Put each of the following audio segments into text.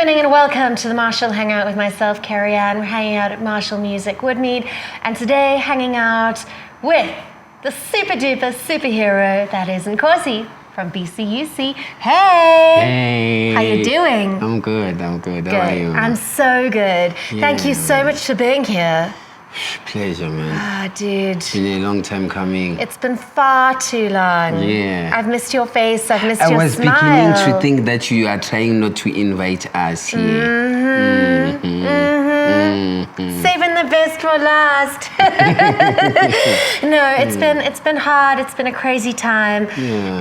evening and welcome to the Marshall Hangout with myself, Kerry-anne. We're hanging out at Marshall Music Woodmead, and today hanging out with the super duper superhero that is Nkosi from BCUC. Hey! How you doing? I'm good. Good. How are you? I'm so good. Thank you so much for being here. Pleasure, man. Ah, dude. It's been a long time coming. It's been far too long. Yeah. I've missed your face. I've missed your smile. I was beginning to think that you are trying not to invite us here. Saving the best for last. No, it's been hard. It's been a crazy time,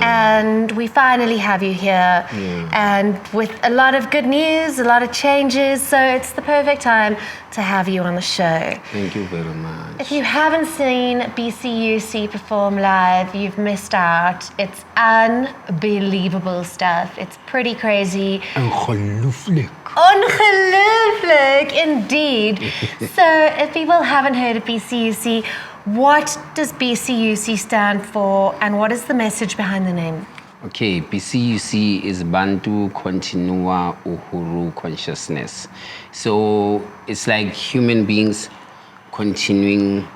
and we finally have you here, and with a lot of good news, a lot of changes. So it's the perfect time to have you on the show. Thank you very much. If you haven't seen BCUC perform live, you've missed out. It's unbelievable stuff. It's pretty crazy. Ongelooflijk, indeed. So if people haven't heard of BCUC, what does BCUC stand for and what is the message behind the name? Okay, BCUC is Bantu Continua Uhuru Consciousness. So it's like human beings continuing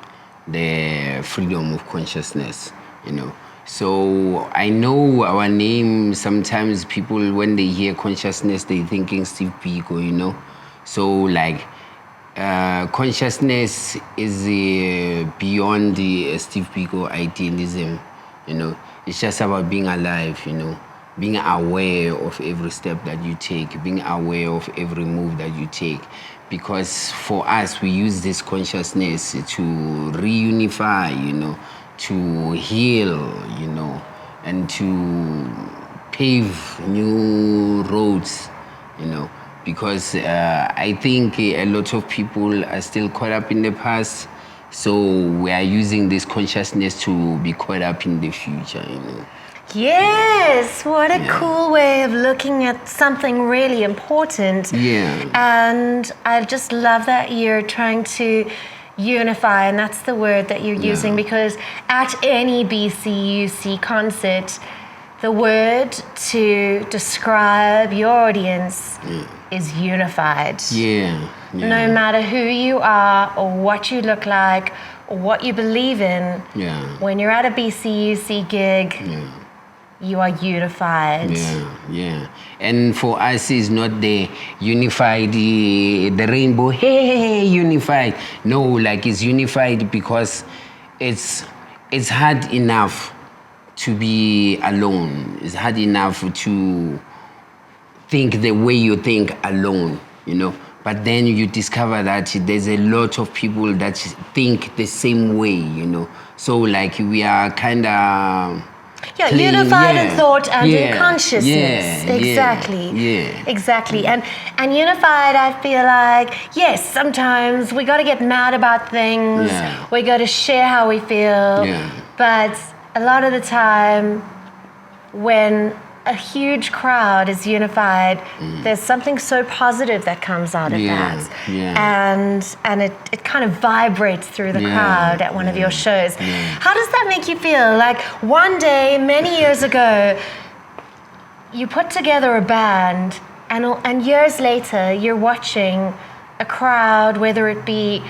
the freedom of consciousness, you know. So I know our name, sometimes people, when they hear consciousness, they thinking Steve Biko, you know. So like consciousness is beyond the Steve Biko idealism, you know. It's just about being alive, you know, being aware of every step that you take, being aware of every move that you take. Because for us, we use this consciousness to reunify, you know, to heal, you know, and to pave new roads, you know, because I think a lot of people are still caught up in the past. So we are using this consciousness to be caught up in the future, you know. Yes, what a cool way of looking at something really important. Yeah. And I just love that you're trying to unify, and that's the word that you're using, because at any BCUC concert, the word to describe your audience is unified. Yeah. No matter who you are or what you look like or what you believe in, when you're at a BCUC gig, you are unified. Yeah. And for us, it's not the unified, the rainbow, hey, unified. No, like it's unified because it's hard enough to be alone. It's hard enough to think the way you think alone, you know. But then you discover that there's a lot of people that think the same way, you know. So like we are kind of unified in thought and in consciousness. Exactly. And unified, I feel like, yes, sometimes we got to get mad about things. We got to share how we feel. But a lot of the time, when a huge crowd is unified, there's something so positive that comes out of that. And it kind of vibrates through the crowd at one of your shows. How does that make you feel? Like one day, many years ago, you put together a band, and years later, you're watching a crowd, whether it be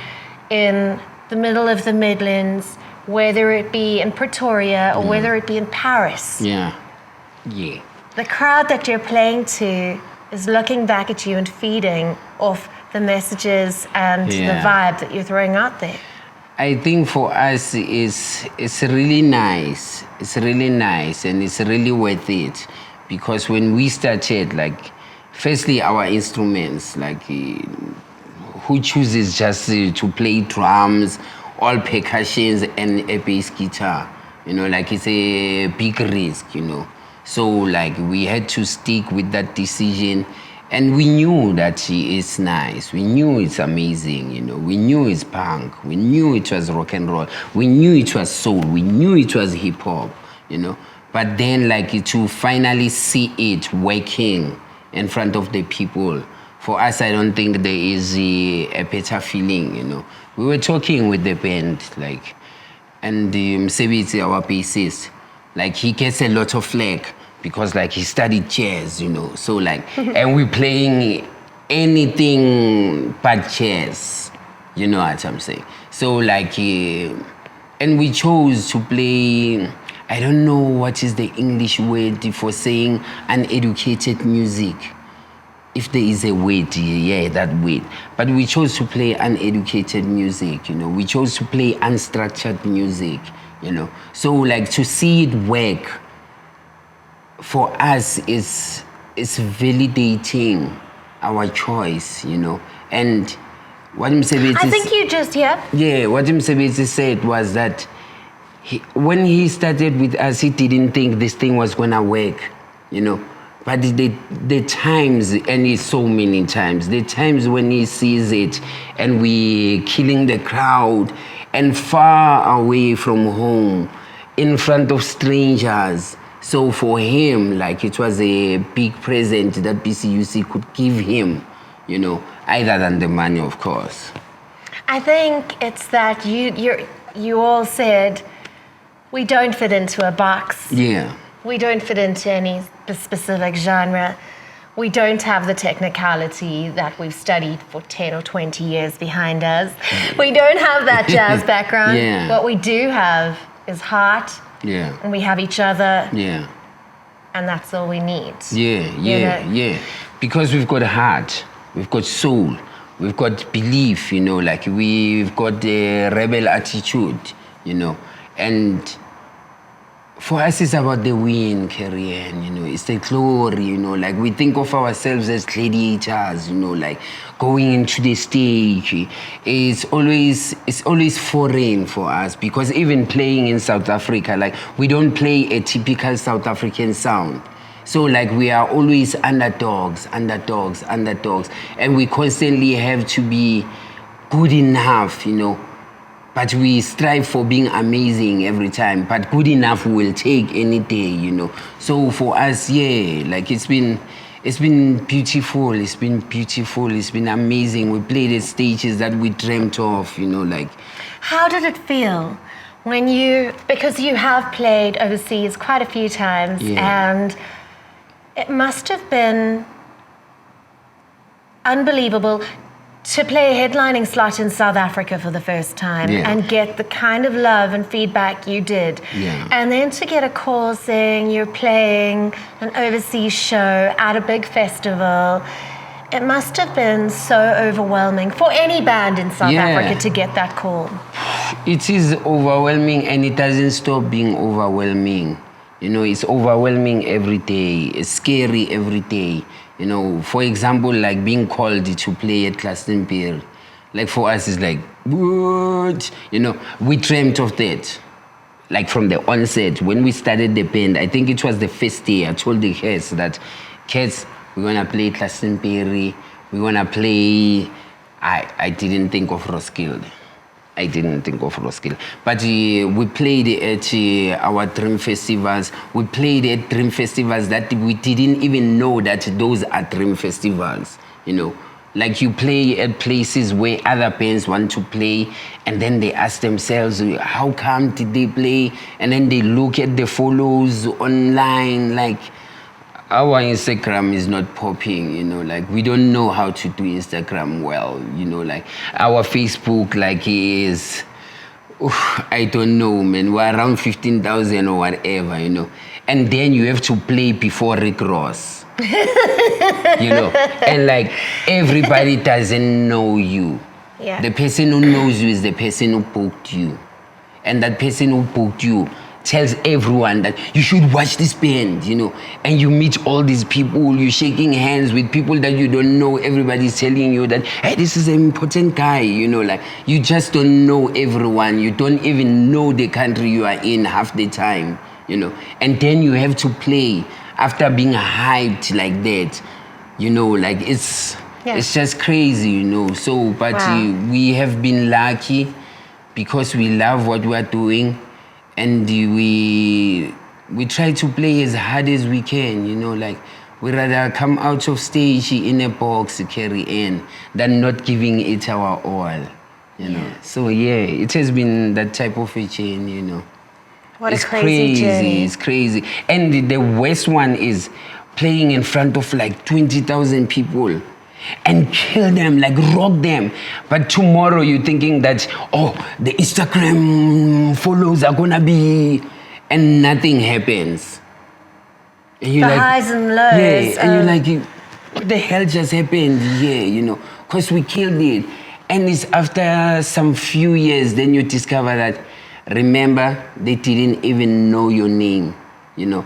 in the middle of the Midlands, whether it be in Pretoria, or whether it be in Paris. The crowd that you're playing to is looking back at you and feeding off the messages and the vibe that you're throwing out there. I think for us, it's really nice. It's really nice and it's really worth it. Because when we started, like, firstly, our instruments, like, who chooses just to play drums, all percussions and a bass guitar? You know, like it's a big risk, you know. So like we had to stick with that decision, and we knew that it's nice. We knew it's amazing, you know. We knew it's punk. We knew it was rock and roll. We knew it was soul. We knew it was hip hop, you know. But then like to finally see it working in front of the people, for us, I don't think there is a better feeling, you know. We were talking with the band, like, and Msebi, our bassist, like he gets a lot of flack because like he studied jazz, you know. So like, and we're playing anything but jazz. You know what I'm saying? So like, and we chose to play, I don't know what is the English word for saying uneducated music. If there is a word, yeah, that word. But we chose to play uneducated music, you know. We chose to play unstructured music, you know. So like to see it work for us is validating our choice, you know. And what Msebetsi I think you just, yeah. Yeah, what Msebetsi said was that when he started with us, he didn't think this thing was gonna work, you know. But the times, and it's so many times, the times when he sees it and we killing the crowd and far away from home, in front of strangers. So for him, like it was a big present that BCUC could give him, you know, other than the money, of course. I think it's that you all said, we don't fit into a box. Yeah. We don't fit into any specific genre. We don't have the technicality that we've studied for 10 or 20 years behind us. We don't have that jazz background. Yeah. What we do have is heart. Yeah. And we have each other. Yeah. And that's all we need. Yeah, yeah, yeah. Because we've got heart, we've got soul, we've got belief, you know, like we've got the rebel attitude, you know. And for us, it's about the win, Kerry-anne, you know, it's the glory, you know, like we think of ourselves as gladiators, you know, like going into the stage. It's always foreign for us because even playing in South Africa, like we don't play a typical South African sound. So like we are always underdogs, and we constantly have to be good enough, you know. But we strive for being amazing every time. But good enough we'll take any day, you know. So for us, yeah, like it's been beautiful. It's been beautiful. It's been amazing. We played at stages that we dreamt of, you know, like. How did it feel when because you have played overseas quite a few times, and it must have been unbelievable to play a headlining slot in South Africa for the first time and get the kind of love and feedback you did. Yeah. And then to get a call saying you're playing an overseas show at a big festival. It must have been so overwhelming for any band in South Africa to get that call. It is overwhelming, and it doesn't stop being overwhelming. You know, it's overwhelming every day. It's scary every day. You know, for example, like being called to play at Glastonbury. Like for us, it's like, what? You know, we dreamt of that. Like from the onset, when we started the band, I think it was the first day, I told the kids that, kids, we're gonna play Glastonbury, we're gonna play, I didn't think of Roskilde. But we played at our dream festivals. We played at dream festivals that we didn't even know that those are dream festivals, you know. Like you play at places where other bands want to play, and then they ask themselves, how come did they play? And then they look at the follows online, like, our Instagram is not popping, you know, like we don't know how to do Instagram well, you know, like our Facebook like is, I don't know, man, we're around 15,000 or whatever, you know. And then you have to play before Rick Ross, you know, and like everybody doesn't know you. Yeah. The person who knows you is the person who booked you. And that person who booked you tells everyone that you should watch this band, you know, and you meet all these people, you're shaking hands with people that you don't know, everybody's telling you that, hey, this is an important guy, you know, like, you just don't know everyone, you don't even know the country you are in half the time, you know, and then you have to play after being hyped like that, you know, like, it's just crazy, you know, so, but we have been lucky because we love what we are doing. And we try to play as hard as we can, you know, like we rather come out of stage in a box, Kerry-anne, than not giving it our all, you know. So it has been that type of a chain, you know. What a crazy journey. It's crazy. And the worst one is playing in front of like 20,000 people. and kill them, like rock them. But tomorrow you're thinking that, oh, the Instagram follows are gonna be, and nothing happens. And the highs and lows. Yeah, and you're like, what the hell just happened here, you know? Because we killed it. And it's after some few years, then you discover that, remember, they didn't even know your name, you know?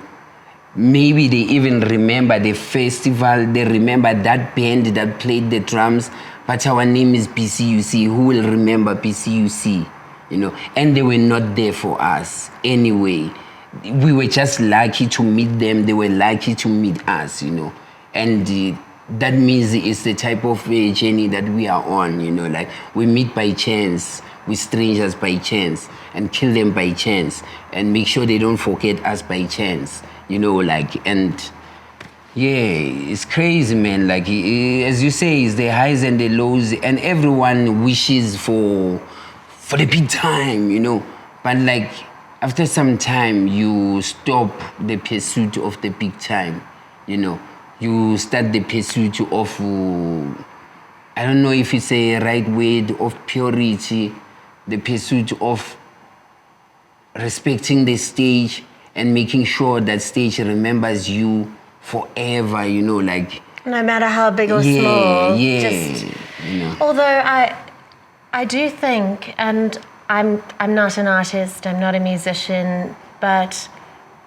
Maybe they even remember the festival, they remember that band that played the drums, but our name is BCUC. Who will remember BCUC? You know, and they were not there for us anyway. We were just lucky to meet them, they were lucky to meet us, you know. And that means it's the type of journey that we are on, you know, like we meet by chance with strangers by chance and kill them by chance and make sure they don't forget us by chance. You know, like, and yeah, it's crazy, man. Like, as you say, it's the highs and the lows, and everyone wishes for the big time, you know. But like, after some time, you stop the pursuit of the big time, you know. You start the pursuit of, I don't know if it's a right word, of purity, the pursuit of respecting the stage, and making sure that stage remembers you forever, you know, like... No matter how big or small. Just, you know. Although I do think, and I'm not an artist, I'm not a musician, but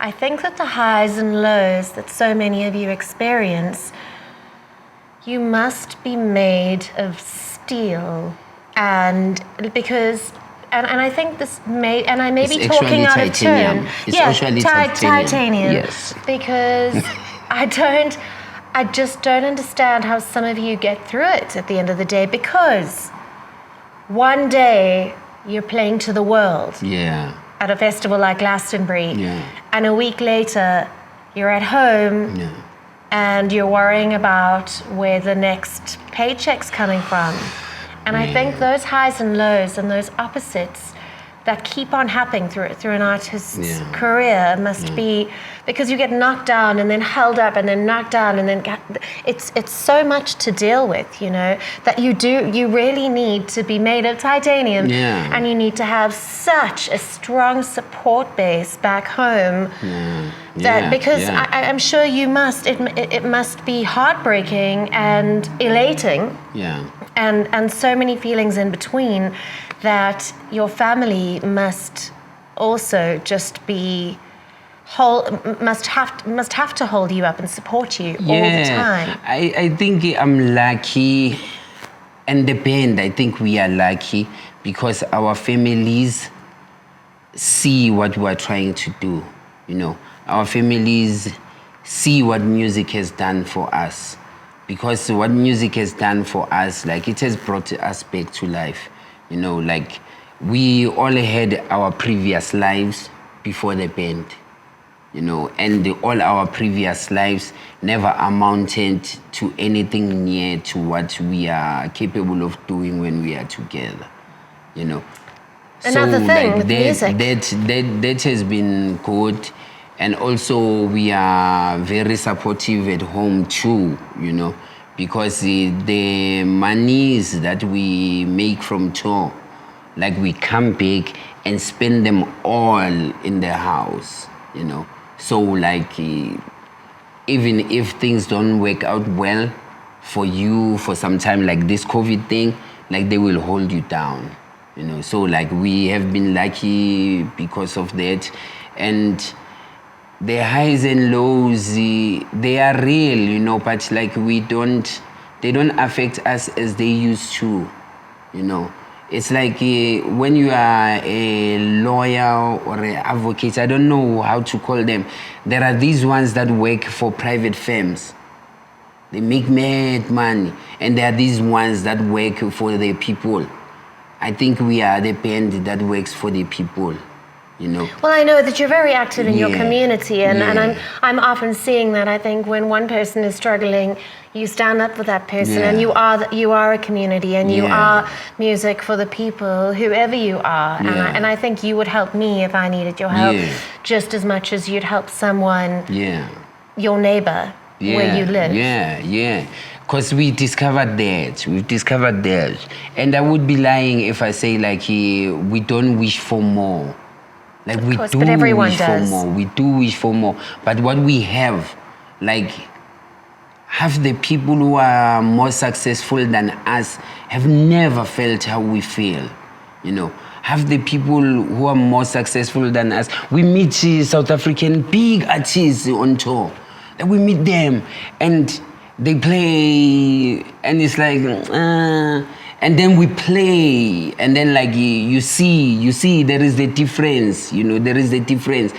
I think that the highs and lows that so many of you experience, you must be made of steel. And because... And I think this may, and I may be talking out of turn. It's actually titanium. Yes. Because I just don't understand how some of you get through it at the end of the day, because one day you're playing to the world. Yeah. At a festival like Glastonbury. Yeah. And a week later, you're at home. Yeah. And you're worrying about where the next paycheck's coming from. And I think those highs and lows and those opposites that keep on happening through an artist's career must be, because you get knocked down and then held up and then knocked down and then it's so much to deal with, you know, that you really need to be made of titanium, and you need to have such a strong support base back home. Because I'm sure you must, it must be heartbreaking and elating. And so many feelings in between, that your family must also just be must have to hold you up and support you all the time. I think I'm lucky, and the band, I think we are lucky, because our families see what we're trying to do, you know. Our families see what music has done for us. Because what music has done for us, like, it has brought us back to life. You know, like, we all had our previous lives before the band, you know, and all our previous lives never amounted to anything near to what we are capable of doing when we are together, you know. Another thing like with music. That has been good. And also we are very supportive at home too, you know, because the monies that we make from tour, like, we come back and spend them all in the house, you know. So like, even if things don't work out well for you for some time, like this COVID thing, like, they will hold you down, you know. So like, we have been lucky because of that. And the highs and lows, they are real, you know, but like, they don't affect us as they used to, you know. It's like when you are a lawyer or an advocate, I don't know how to call them. There are these ones that work for private firms. They make mad money. And there are these ones that work for the people. I think we are the band that works for the people. You know. Well, I know that you're very active in your community, and I'm often seeing that. I think when one person is struggling, you stand up for that person, and you are a community, and you are music for the people, whoever you are. And I think you would help me if I needed your help, just as much as you'd help someone, your neighbor, where you live. Because we discovered that. We've discovered that. And I would be lying if I say like we don't wish for more. Like we do wish for more. We do wish for more. But what we have, like half the people who are more successful than us have never felt how we feel. You know, half the people who are more successful than us, we meet South African big artists on tour. And we meet them and they play and it's like, and then we play and then like you see there is the difference, you know, there is the difference.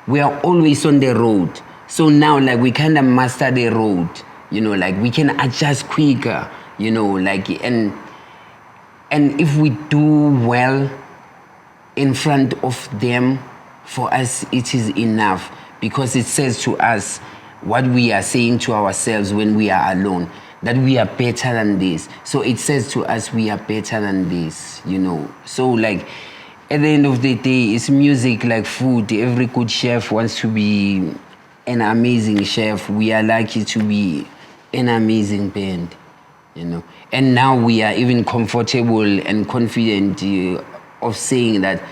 We are always on the road. So now like we kind of master the road, you know, like we can adjust quicker, you know, like, and if we do well in front of them, for us it is enough because it says to us what we are saying to ourselves when we are alone, that we are better than this. So it says to us we are better than this, you know. So like at the end of the day, it's music like food. Every good chef wants to be an amazing chef. We are lucky to be an amazing band, you know. And now we are even comfortable and confident of saying that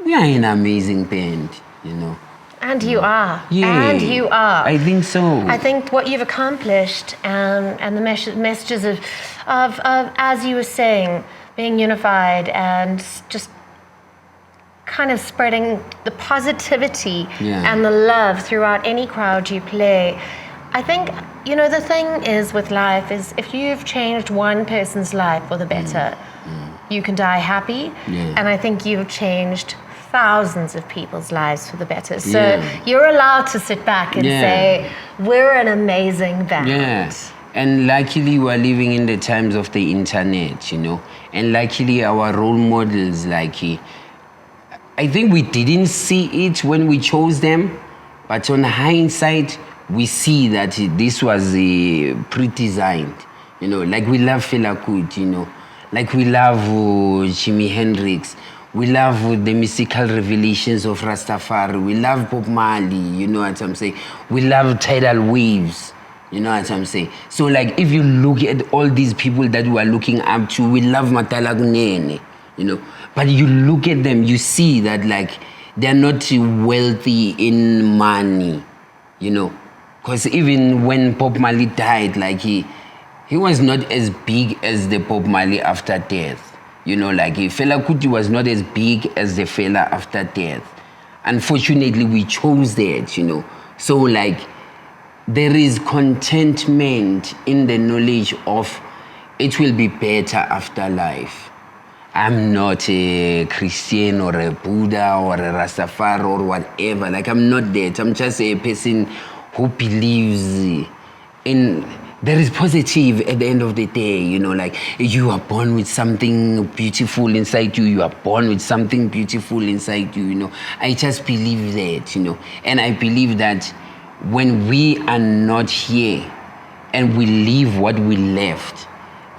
we are an amazing band, you know. And you are. Yeah, and you are. I think so. I think what you've accomplished and the messages of, as you were saying, being unified and just kind of spreading the positivity and the love throughout any crowd you play. I think, you know, the thing is with life is if you've changed one person's life for the better, you can die happy. Yeah. And I think you've changed thousands of people's lives for the better. So you're allowed to sit back and say, we're an amazing band. Yeah. And luckily we're living in the times of the internet, you know. And luckily our role models, like, I think we didn't see it when we chose them, but on hindsight, we see that this was pre-designed. You know, like we love Fela Kuti, you know. Like we love Jimi Hendrix. We love the mystical revelations of Rastafari. We love Bob Marley, you know what I'm saying? We love tidal waves, you know what I'm saying? So like if you look at all these people that we are looking up to, we love Matalagunene, you know? But you look at them, you see that like they're not wealthy in money, you know? Because even when Bob Marley died, like he was not as big as the Bob Marley after death. You know, like Fela Kuti was not as big as the Fela after death. Unfortunately, we chose that, you know. So like, there is contentment in the knowledge of it will be better after life. I'm not a Christian or a Buddha or a Rastafari or whatever. Like, I'm not that. I'm just a person who believes in... There is positive at the end of the day, you know, like you are born with something beautiful inside you. You are born with something beautiful inside you, you know. I just believe that, you know. And I believe that when we are not here and we leave what we left,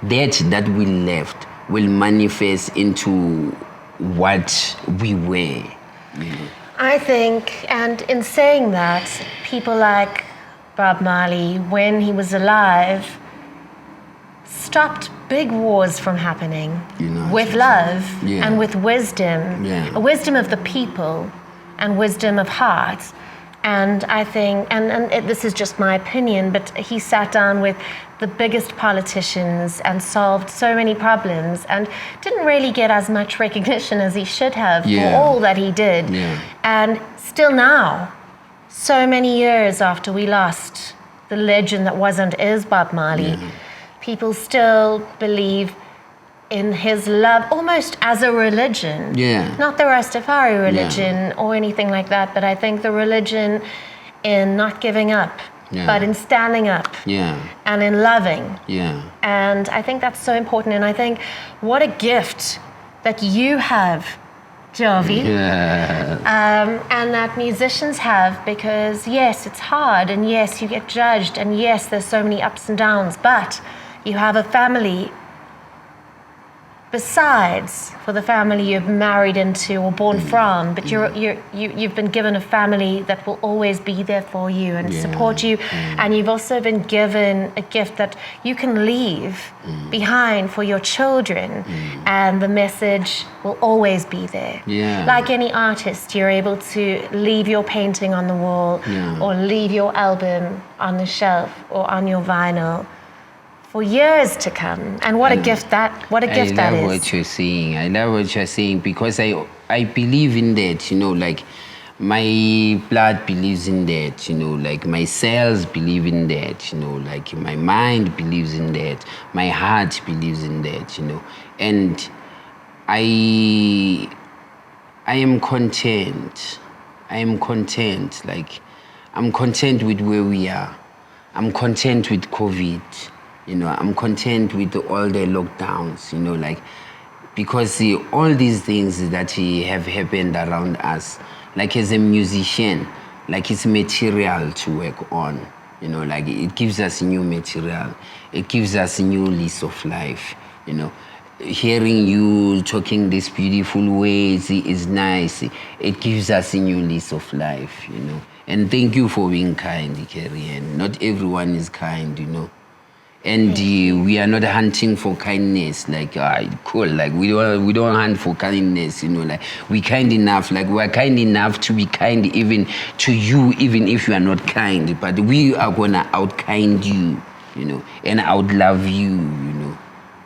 that we left will manifest into what we were, you know. I think, and in saying that, people like Bob Marley, when he was alive, stopped big wars from happening with love and with wisdom, a wisdom of the people and wisdom of heart. And I think, this is just my opinion, but he sat down with the biggest politicians and solved so many problems and didn't really get as much recognition as he should have for all that he did. Yeah. And still now, so many years after we lost the legend that is Bob Marley, people still believe in his love almost as a religion. Yeah. Not the Rastafari religion or anything like that, but I think the religion in not giving up, but in standing up and in loving. Yeah. And I think that's so important. And I think what a gift that you have, Jovi, and that musicians have, because yes, it's hard, and yes, you get judged, and yes, there's so many ups and downs, but you have a family besides for the family you've married into or born from, but you've been given a family that will always be there for you and support you, and you've also been given a gift that you can leave behind for your children, and the message will always be there. Like any artist, you're able to leave your painting on the wall or leave your album on the shelf or on your vinyl for years to come. And what a gift that is. I love what you're saying. I love what you're saying, because I believe in that, you know, like my blood believes in that, you know, like my cells believe in that, you know, like my mind believes in that, my heart believes in that, you know. And I am content. I am content. Like, I'm content with where we are. I'm content with COVID. You know, I'm content with all the lockdowns, you know, like, because all these things that have happened around us, like as a musician, like it's material to work on, you know, like it gives us new material. It gives us a new lease of life, you know. Hearing you talking these beautiful ways is nice. It gives us a new lease of life, you know. And thank you for being kind, Kerry-anne. Not everyone is kind, you know. And we are not hunting for kindness, like cool. Like we don't hunt for kindness, you know. Like we're kind enough, like we're kind enough to be kind even to you, even if you are not kind. But we are gonna outkind you, you know, and outlove you,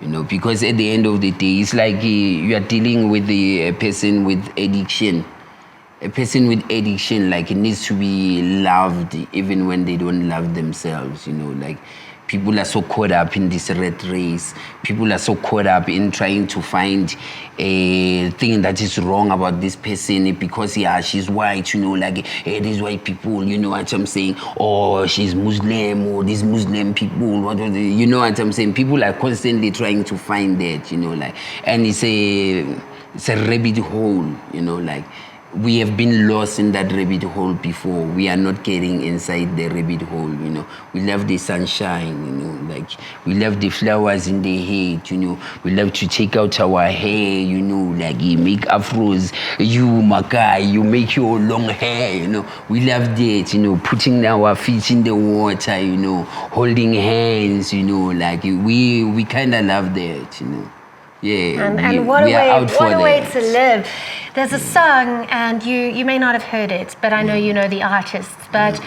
you know, because at the end of the day, it's like you are dealing with a person with addiction. A person with addiction, like, it needs to be loved even when they don't love themselves, you know, like. People are so caught up in this rat race. People are so caught up in trying to find a thing that is wrong about this person because, she's white, you know, like, hey, these white people, you know what I'm saying? Or she's Muslim, or these Muslim people, you know what I'm saying? People are constantly trying to find that, you know, like, and it's a rabbit hole, you know, like. We have been lost in that rabbit hole before. We are not getting inside the rabbit hole, you know. We love the sunshine, you know, like we love the flowers in the head, you know. We love to take out our hair, you know, like you make afros, you Makai, you make your long hair, you know. We love that, you know, putting our feet in the water, you know, holding hands, you know, like we kind of love that, you know. Yeah, and what a way to live. There's a song, and you may not have heard it, but I know you know the artist. But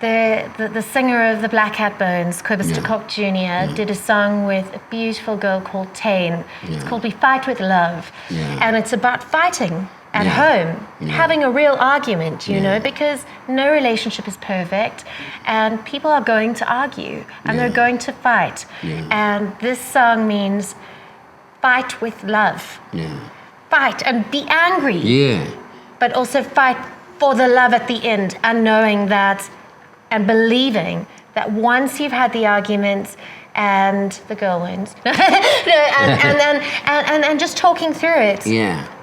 the singer of the Black Hat Bones, Cobus de Kock Jr., did a song with a beautiful girl called Tane. It's called We Fight With Love. And it's about fighting at home, having a real argument, you know, because no relationship is perfect, and people are going to argue, and they're going to fight. And this song means fight with love. Fight and be angry. But also fight for the love at the end, and knowing that and believing that once you've had the argument and the girl wins, and just talking through it,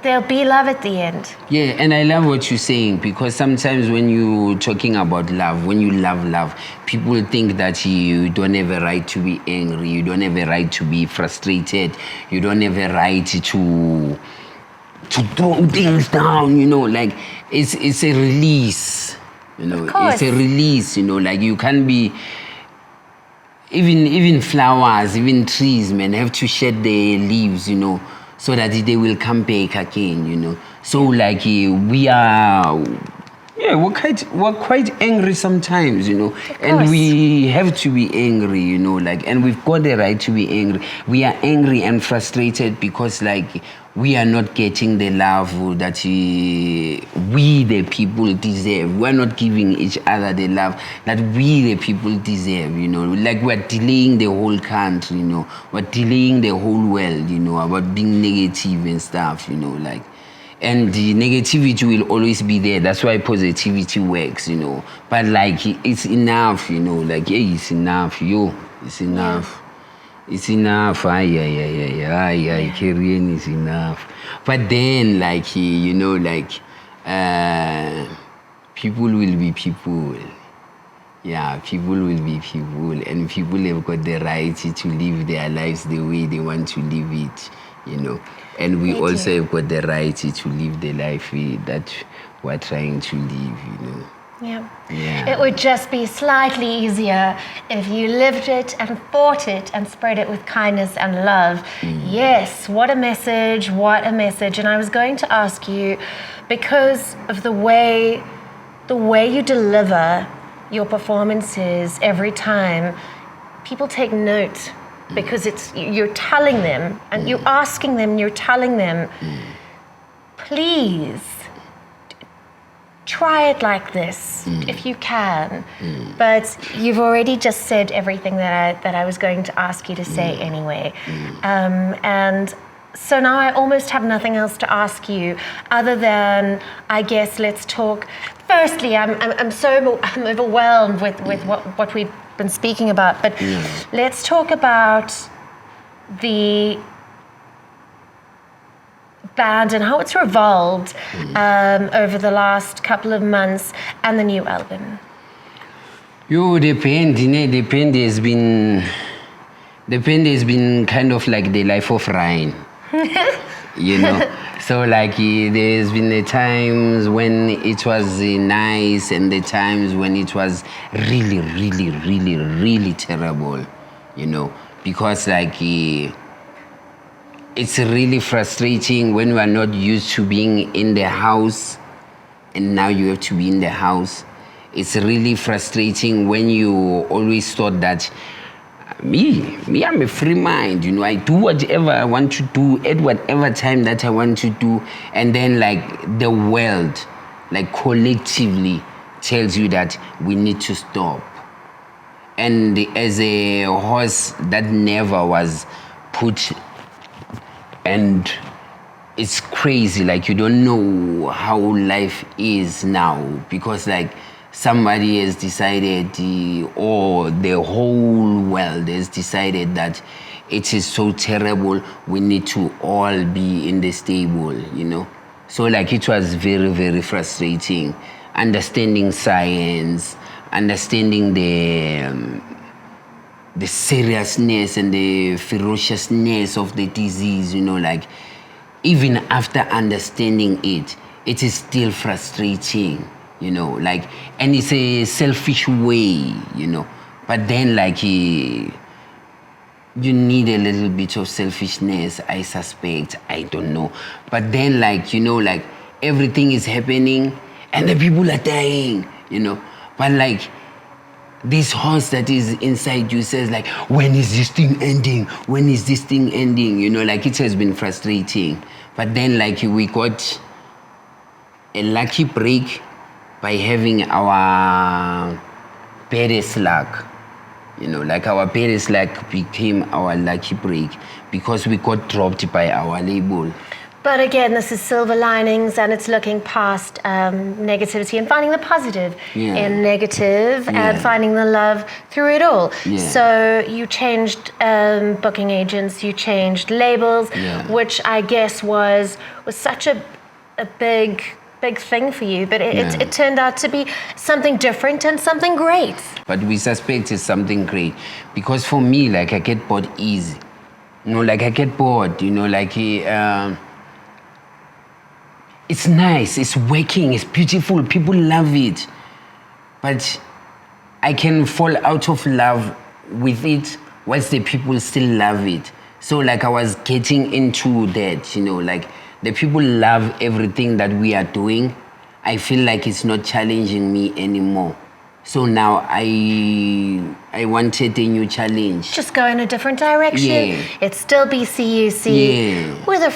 there'll be love at the end. And I love what you're saying, because sometimes when you're talking about love, when you love, people think that you don't have a right to be angry, you don't have a right to be frustrated, you don't have a right to throw things down, you know, like it's a release, you know, it's a release, you know, like you can't be. Even flowers, even trees, man, have to shed their leaves, you know, so that they will come back again, you know. So like we are, we're quite angry sometimes, you know, and we have to be angry, you know, like, and we've got the right to be angry. We are angry and frustrated because, like, we are not getting the love that we the people deserve. We're not giving each other the love that we the people deserve, you know. Like, we're delaying the whole country, you know. We're delaying the whole world, you know, about being negative and stuff, you know, like. And the negativity will always be there. That's why positivity works, you know. But, like, it's enough, you know. Like, it's enough, it's enough. It's enough. Kerry-anne is enough. But then, like, you know, like, people will be people. Yeah, people will be people, and people have got the right to live their lives the way they want to live it. you know. And we also have got the right to live the life that we're trying to live, you know. Yeah. Yeah. It would just be slightly easier if you lived it and fought it and spread it with kindness and love. Yes, what a message, what a message. And I was going to ask you, because of the way you deliver your performances every time, people take note because you're telling them and you're asking them, you're telling them, please try it like this if you can. But you've already just said everything that I was going to ask you to say anyway. And so now I almost have nothing else to ask you other than, I guess, let's talk. Firstly, I'm overwhelmed with what we've been speaking about, but let's talk about the band and how it's revolved over the last couple of months and the new album. The band has been kind of like the life of Ryan, you know. So like there's been the times when it was nice and the times when it was really, really, really, really terrible, you know, because like it's really frustrating when we are not used to being in the house and now you have to be in the house. It's really frustrating when you always thought that me, I'm a free mind, you know, I do whatever I want to do at whatever time that I want to do, and then like the world, like collectively tells you that we need to stop. And as a horse that never was put, and it's crazy, like you don't know how life is now because like somebody has decided, or the whole world has decided that it is so terrible, we need to all be in the stable, you know. So like it was very, very frustrating. Understanding science, understanding the seriousness and the ferociousness of the disease, you know, like even after understanding it, it is still frustrating. You know, like, and it's a selfish way, you know, but then like you need a little bit of selfishness, I suspect, I don't know, but then like, you know, like everything is happening and the people are dying, you know, but like this horse that is inside you says like, when is this thing ending? When is this thing ending? You know, like it has been frustrating, but then like we got a lucky break by having our baddest luck, you know, like our baddest luck became our lucky break because we got dropped by our label. But again, this is silver linings and it's looking past negativity and finding the positive in negative and finding the love through it all. So you changed booking agents, you changed labels, which I guess was such a big thing for you, but it turned out to be something different and something great. But we suspect it's something great because for me, like I get bored easy, you know, like I get bored, you know, like it's nice, it's working, it's beautiful, people love it, but I can fall out of love with it whilst the people still love it. So like I was getting into that, you know, like the people love everything that we are doing. I feel like it's not challenging me anymore. So now I wanted a new challenge. Just go in a different direction. It's still BCUC with a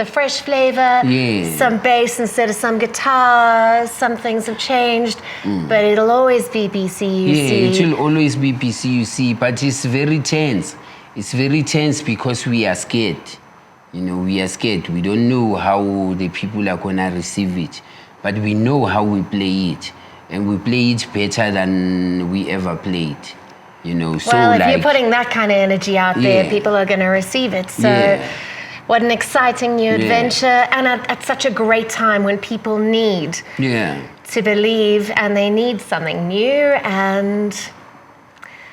fresh flavor. Some bass instead of some guitar. Some things have changed, but it'll always be BCUC. It will always be BCUC, but it's very tense. It's very tense because we are scared. You know, we are scared. We don't know how the people are gonna receive it, but we know how we play it, and we play it better than we ever played. You know, so well, if like, you're putting that kind of energy out there, people are gonna receive it. So, what an exciting new adventure, and at such a great time when people need to believe and they need something new, and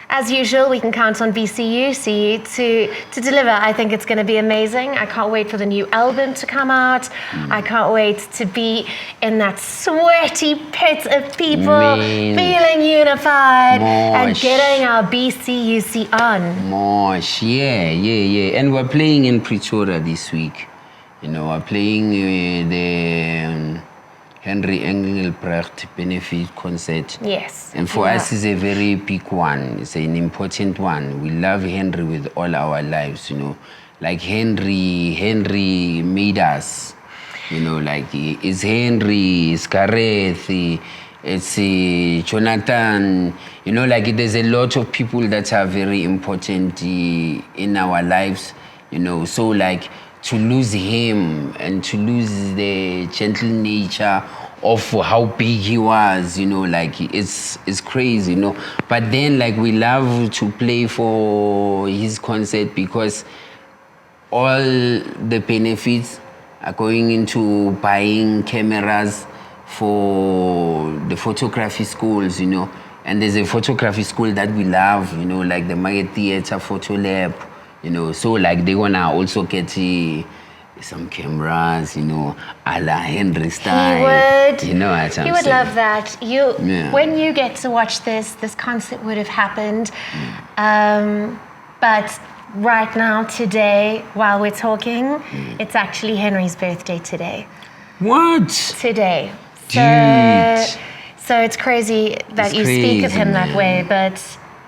as usual, we can count on BCUC to deliver. I think it's going to be amazing. I can't wait for the new album to come out. I can't wait to be in that sweaty pit of people, feeling unified and getting our BCUC on. Mosh, yeah. And we're playing in Pretoria this week. We're playing the Henry Engelbrecht benefit concert. Yes. And for us, it's a very big one. It's an important one. We love Henry with all our lives, Like Henry made us, like it's Henry, it's Gareth, it's Jonathan, like there's a lot of people that are very important in our lives, So like to lose him and to lose the gentle nature of how big he was, like it's crazy, But then like we love to play for his concert because all the benefits are going into buying cameras for the photography schools, And there's a photography school that we love, like the Market Theatre Photo Lab, So like they're gonna also get some cameras, a la Henry style. He would. You know what I'm He would saying? love that. When you get to watch this concert would have happened. But right now, today, while we're talking, it's actually Henry's birthday today. What? Today. Dude. So it's crazy that you speak of him that way, but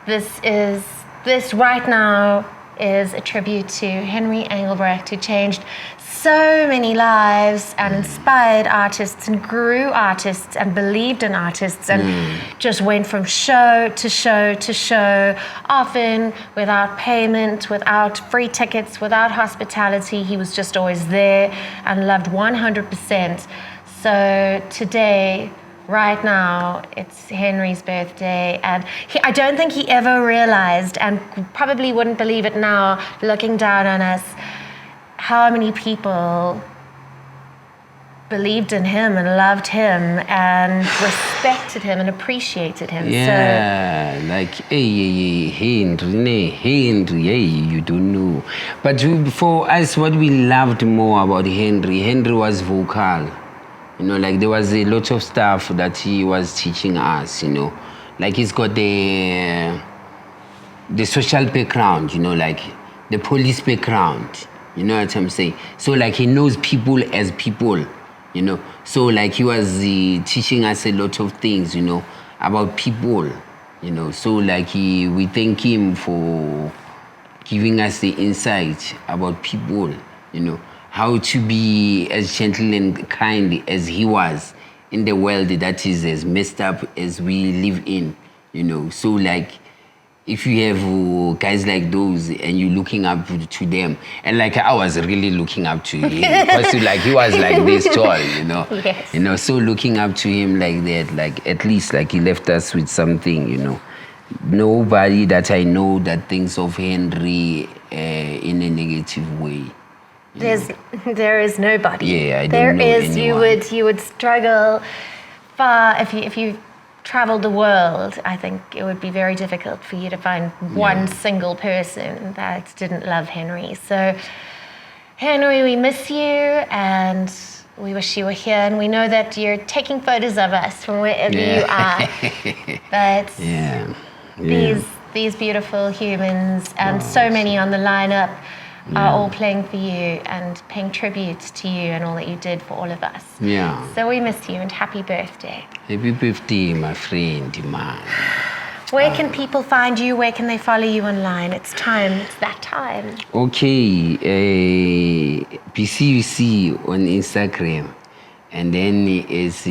this right now is a tribute to Henry Engelbrecht, who changed so many lives and inspired artists and grew artists and believed in artists and just went from show to show to show, often without payment, without free tickets, without hospitality. He was just always there and loved 100%. So today, right now, it's Henry's birthday, and I don't think he ever realized, and probably wouldn't believe it now, looking down on us, how many people believed in him and loved him and respected him and appreciated him. Yeah, like, hey, Henry, you don't know. But for us, what we loved more about Henry was vocal. Like there was a lot of stuff that he was teaching us, Like he's got the social background, like the police background. You know what I'm saying? So like he knows people as people, So like he was teaching us a lot of things, about people, So like we thank him for giving us the insight about people, How to be as gentle and kind as he was in the world that is as messed up as we live in, So like, if you have guys like those and you're looking up to them, and like I was really looking up to him because like he was like this tall, Yes. So looking up to him like that, like at least like he left us with something, Nobody that I know that thinks of Henry in a negative way. There is nobody. Yeah, I don't know anyone. You would struggle far if you traveled the world. I think it would be very difficult for you to find one single person that didn't love Henry. So Henry, we miss you and we wish you were here, and we know that you're taking photos of us from wherever you are. But these beautiful humans and so many on the lineup are all playing for you and paying tribute to you and all that you did for all of us. Yeah. So we miss you and happy birthday. Happy birthday, my friend, man. Where can people find you? Where can they follow you online? It's time. It's that time. Okay. BCUC on Instagram. And then it's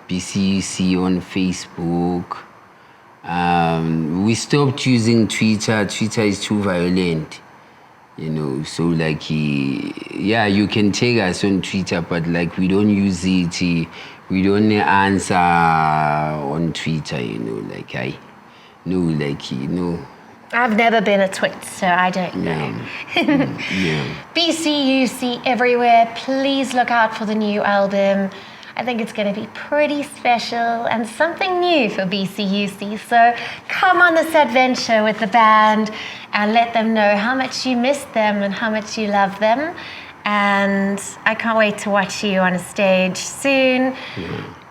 BCUC on Facebook. We stopped using Twitter. Twitter is too violent. So like, you can take us on Twitter, but like we don't use it, we don't answer on Twitter, like I've never been a twit, so I don't know. BCUC everywhere. Please look out for the new album. I think it's going to be pretty special and something new for BCUC. So come on this adventure with the band and let them know how much you miss them and how much you love them. And I can't wait to watch you on a stage soon.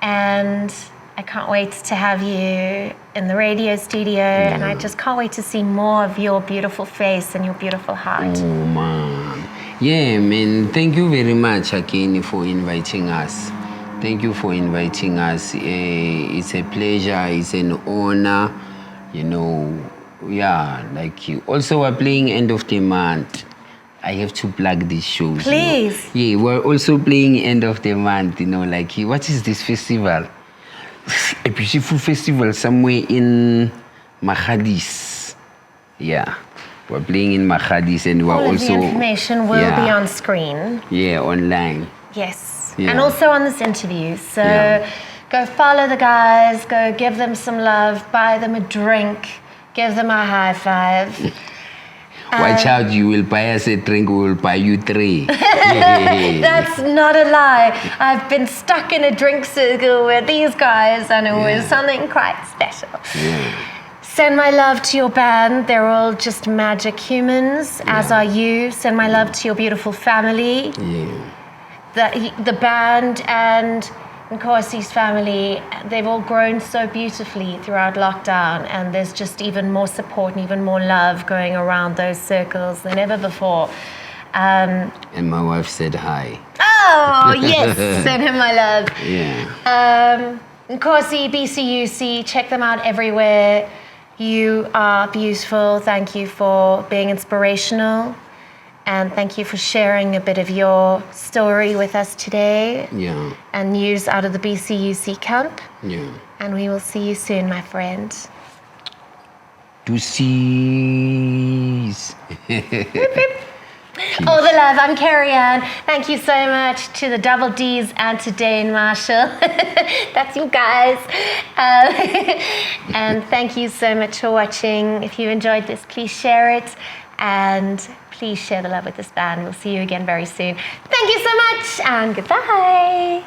And I can't wait to have you in the radio studio. And I just can't wait to see more of your beautiful face and your beautiful heart. Oh, man. Yeah, man. Thank you very much again for inviting us. Thank you for inviting us. It's a pleasure. It's an honor. You know, yeah, like you. Also, we're playing end of the month. I have to plug these shows. Please. You know? Yeah, we're also playing end of the month. You know, like what is this festival? A beautiful festival somewhere in Mahadis. Yeah, we're playing in Mahadis, and we're All also. All the information will be on screen. Yeah, online. Yes, yeah. And also on this interview. So go follow the guys. Go give them some love. Buy them a drink. Give them a high five. Watch out, you will buy us a drink, we will buy you 3. That's not a lie. I've been stuck in a drink circle with these guys and it was something quite special. Send my love to your band. They're all just magic humans, as are you. Send my love to your beautiful family. The band and Nkosi's family, they've all grown so beautifully throughout lockdown, and there's just even more support and even more love going around those circles than ever before. And my wife said hi. Oh, yes, send him my love. Yeah. Nkosi, BCUC, check them out everywhere. You are beautiful. Thank you for being inspirational. And thank you for sharing a bit of your story with us today. Yeah. And news out of the BCUC camp. Yeah. And we will see you soon, my friend. To cease. All the love. I'm Kerry-anne. Thank you so much to the Double D's and to Dane Marshall. That's you guys. And thank you so much for watching. If you enjoyed this, please share it. And please share the love with this band. We'll see you again very soon. Thank you so much and goodbye.